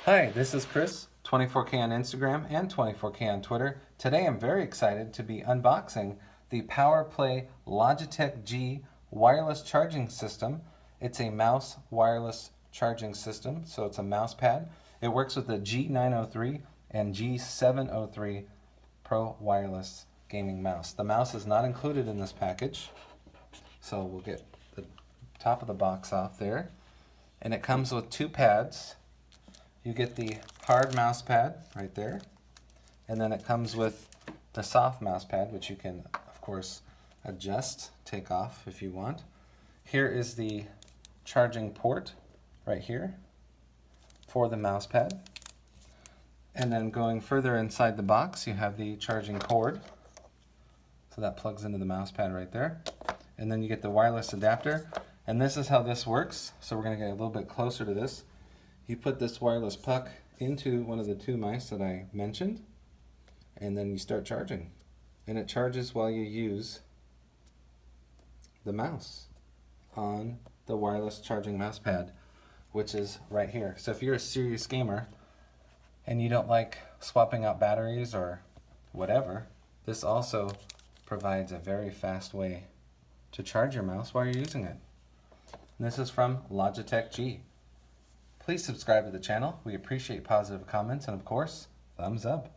Hi, this is Chris, 24K on Instagram and 24K on Twitter. Today I'm very excited to be unboxing the PowerPlay Logitech G wireless charging system. It's a mouse wireless charging system, so it's a mouse pad. It works with the G903 and G703 Pro wireless gaming mouse. The mouse is not included in this package, so we'll get the top of the box off there. And it comes with two pads. You get the hard mouse pad right there, and then it comes with the soft mouse pad, which you can, of course, adjust, take off if you want. Here is the charging port right here for the mouse pad. And then going further inside the box, you have the charging cord. So that plugs into the mouse pad right there. And then you get the wireless adapter. And this is how this works. So we're going to get a little bit closer to this. You put this wireless puck into one of the two mice that I mentioned, and then you start charging. And it charges while you use the mouse on the wireless charging mouse pad, which is right here. So if you're a serious gamer and you don't like swapping out batteries or whatever, this also provides a very fast way to charge your mouse while you're using it. And this is from Logitech G. Please subscribe to the channel. We appreciate positive comments and, of course, thumbs up.